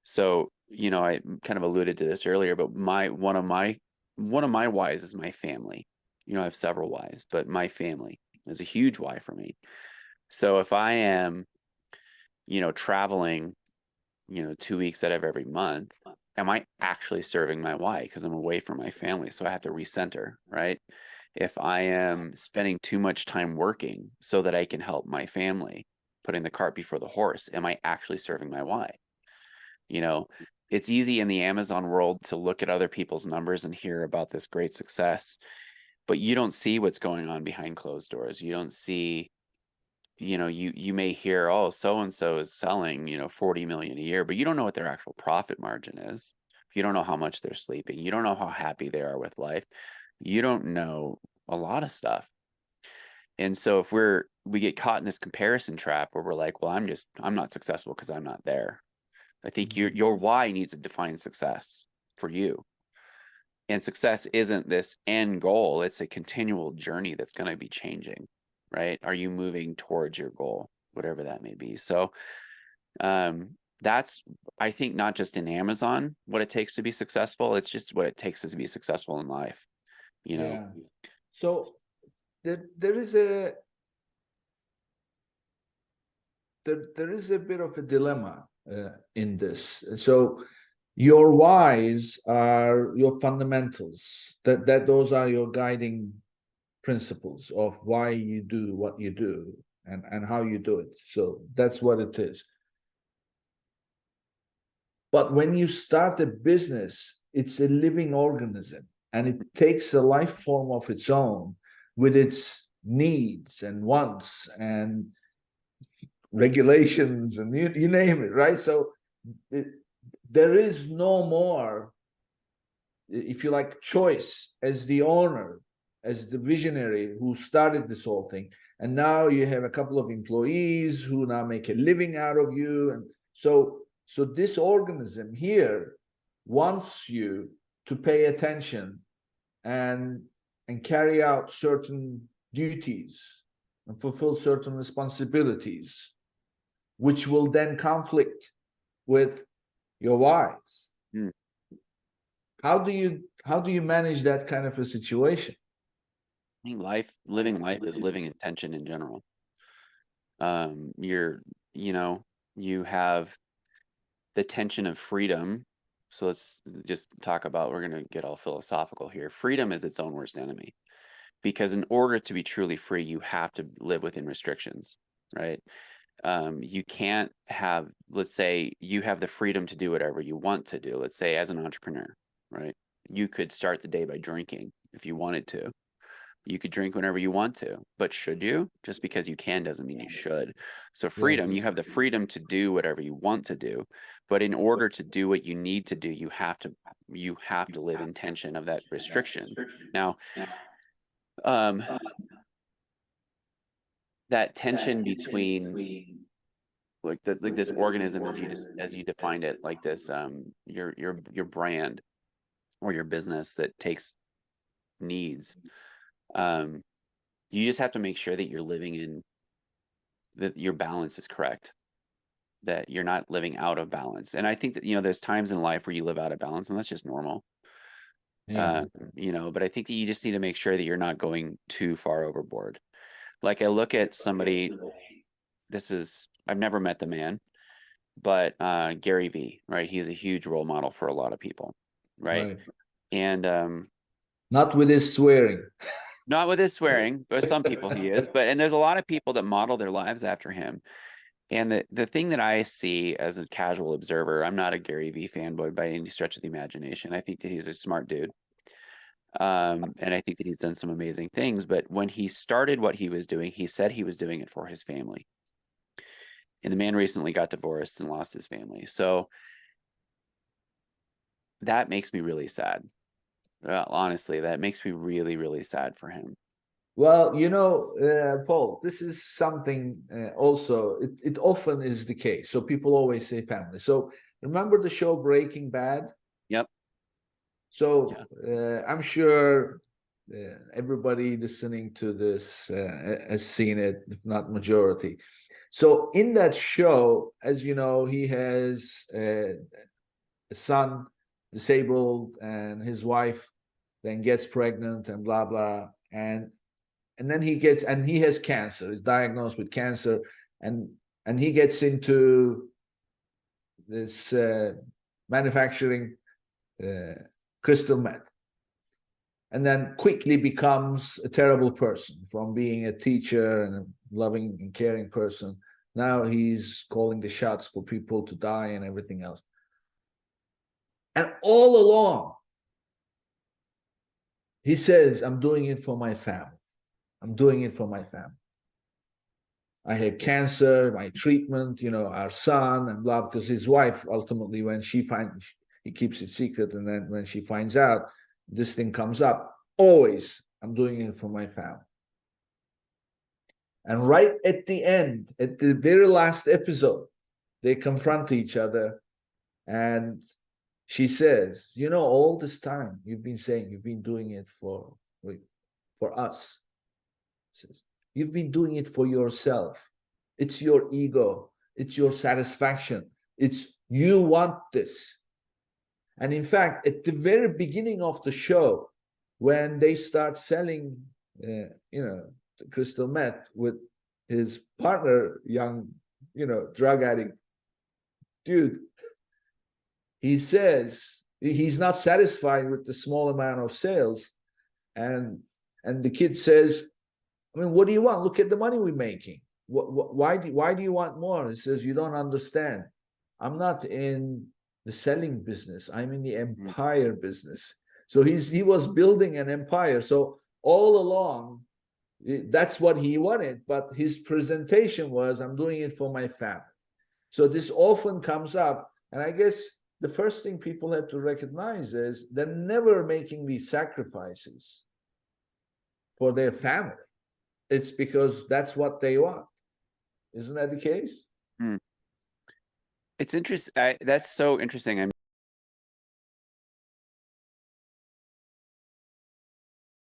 So, I kind of alluded to this earlier, but one of my whys is my family. I have several whys, but my family is a huge why for me. So if I am, traveling, 2 weeks out of every month, am I actually serving my why? Because I'm away from my family, so I have to recenter, right? If I am spending too much time working so that I can help my family, putting the cart before the horse, am I actually serving my why? You know, it's easy in the Amazon world to look at other people's numbers and hear about this great success, but you don't see what's going on behind closed doors. You don't see, you may hear, oh, so and so is selling, 40 million a year, but you don't know what their actual profit margin is. You don't know how much they're sleeping. You don't know how happy they are with life. You don't know a lot of stuff. And so if we get caught in this comparison trap where we're like, well, I'm not successful because I'm not there. I think your why needs to define success for you. And success isn't this end goal, it's a continual journey that's going to be changing, right? Are you moving towards your goal, whatever that may be? So that's, I think, not just in Amazon what it takes to be successful, it's just what it takes to be successful in life, Yeah. So there is a bit of a dilemma in this. So your whys are your fundamentals. That those are your guiding principles of why you do what you do and how you do it. So that's what it is. But when you start a business, it's a living organism and it takes a life form of its own with its needs and wants and regulations and you name it, right? So there is no more, if you like, choice as the owner, as the visionary who started this whole thing. And now you have a couple of employees who now make a living out of you. And so this organism here wants you to pay attention and carry out certain duties and fulfill certain responsibilities, which will then conflict with your whys. Mm. How do you manage that kind of a situation? I think living life is living in tension in general. You have the tension of freedom. So let's just talk about, we're going to get all philosophical here. Freedom is its own worst enemy, because in order to be truly free, you have to live within restrictions, right? You can't have, let's say you have the freedom to do whatever you want to do. Let's say as an entrepreneur, right? You could start the day by drinking if you wanted to. You could drink whenever you want to, but should you? Just because you can doesn't mean you should. So freedom, Yes. you have the freedom to do whatever you want to do, but in order to do what you need to do, you have to live in tension of that restriction. Now, um, that tension between like this organism, as you defined it, like this, your brand or your business that takes needs. You just have to make sure that you're living in that your balance is correct, that you're not living out of balance. And I think that, there's times in life where you live out of balance, and that's just normal. Yeah. But I think that you just need to make sure that you're not going too far overboard. Like I look at somebody, I've never met the man, but Gary V, right? He's a huge role model for a lot of people, right? Right. And Not with his swearing. not with his swearing, but some people he is. And there's a lot of people that model their lives after him. And the thing that I see as a casual observer, I'm not a Gary V fanboy by any stretch of the imagination. I think that he's a smart dude. And I think that he's done some amazing things. But when he started what he was doing, he said he was doing it for his family. And the man recently got divorced and lost his family. So that makes me really sad. Honestly, that makes me really, really sad for him. Well, Paul, this is something also, it often is the case. So people always say family. So remember the show Breaking Bad? Yep. So Yeah. I'm sure everybody listening to this has seen it, if not majority. So in that show, as you know, he has son, disabled, and his wife then gets pregnant and blah blah, and then he has cancer. He's diagnosed with cancer, and he gets into this manufacturing crystal meth, and then quickly becomes a terrible person. From being a teacher and a loving and caring person, now he's calling the shots for people to die and everything else. And all along, he says, I'm doing it for my family. I'm doing it for my family. I have cancer, my treatment, our son, and blah, because his wife, ultimately, when she finds, he keeps it secret, and then when she finds out, this thing comes up, always, I'm doing it for my family. And right at the end, at the very last episode, they confront each other, and she says, all this time you've been saying you've been doing it for us. Says, you've been doing it for yourself. It's your ego. It's your satisfaction. It's you want this. And in fact, at the very beginning of the show, when they start selling, crystal meth with his partner, young, drug addict dude, he says he's not satisfied with the small amount of sales, and the kid says, I mean, what do you want? Look at the money we're making. Why do you want more? He says, you don't understand. I'm not in the selling business. I'm in the empire business. So he was building an empire. So all along, that's what he wanted. But his presentation was, I'm doing it for my family. So this often comes up. And I guess the first thing people have to recognize is they're never making these sacrifices for their family. It's because that's what they want. Isn't that the case? It's interesting. That's so interesting.